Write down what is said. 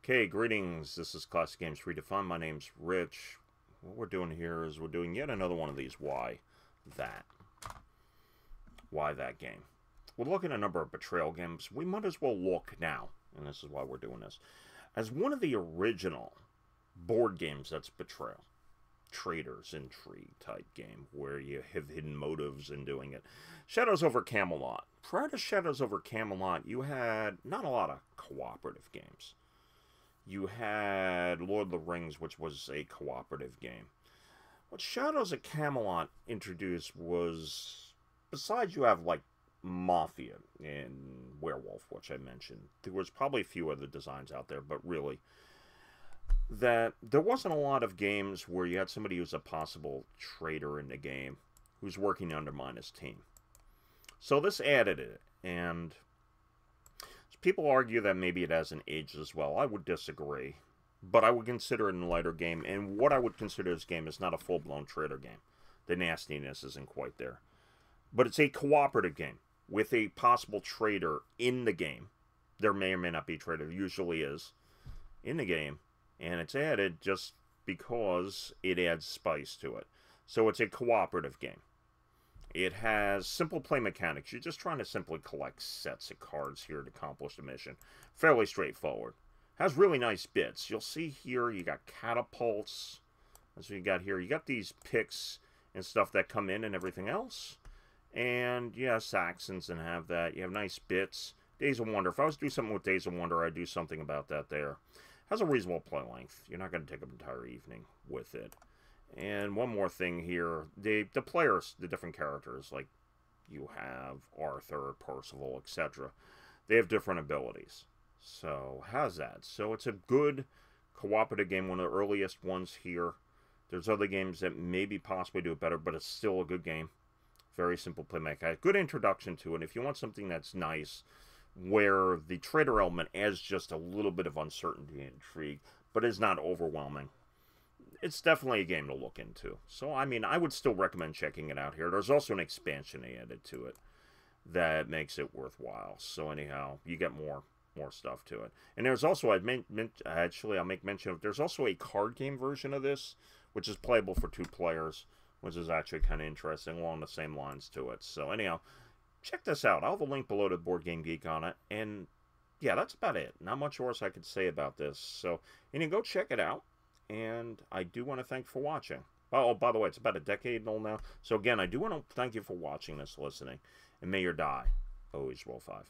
Okay, greetings. This is Classic Games Redefined. My name's Rich. What we're doing here is we're doing yet another one of these Why That? Why That game? We're looking at a number of Betrayal games. We might as well look now, and this is why we're doing this, as one of the original board games that's Betrayal. Traitor's Intrigue type game where you have hidden motives in doing it. Shadows over Camelot. Prior to Shadows over Camelot, you had not a lot of cooperative games. You had Lord of the Rings, which was a cooperative game. What Shadows of Camelot introduced was, besides you have like Mafia and Werewolf, which I mentioned, there was probably a few other designs out there, but really, that there wasn't a lot of games where you had somebody who's a possible traitor in the game who's working to undermine his team. So this added it, and people argue that maybe it hasn't aged as well. I would disagree, but I would consider it a lighter game, and what I would consider this game is not a full-blown traitor game. The nastiness isn't quite there. But it's a cooperative game with a possible traitor in the game. There may or may not be a traitor, usually is, in the game. And it's added just because it adds spice to it. So it's a cooperative game. It has simple play mechanics. You're just trying to simply collect sets of cards here to accomplish the mission. Fairly straightforward. Has really nice bits. You'll see here you got catapults. That's what you got here. You got these picks and stuff that come in and everything else. And yeah, Saxons and have that. You have nice bits. Days of Wonder. If I was to do something with Days of Wonder, I'd do something about that there. Has a reasonable play length. You're not going to take an entire evening with it. And one more thing here. The players, the different characters, like you have Arthur, Percival, etc. They have different abilities. So, how's that? So, it's a good cooperative game. One of the earliest ones here. There's other games that maybe possibly do it better, but it's still a good game. Very simple play mechanic. Good introduction to it. If you want something that's nice, where the traitor element adds just a little bit of uncertainty and intrigue, but is not overwhelming, it's definitely a game to look into. So, I mean, I would still recommend checking it out here. There's also an expansion added to it that makes it worthwhile. So, anyhow, you get more stuff to it. And there's also, actually, I'll make mention of, there's also a card game version of this, which is playable for 2 players, which is actually kind of interesting, along the same lines to it. So, anyhow, check this out. I'll have a link below to Board Game Geek on it. And, yeah, that's about it. Not much else I could say about this. So, you can go check it out. And I do want to thank you for watching. Oh, by the way, it's about a decade old now. So, again, I do want to thank you for watching this, listening. And may your die always roll 5.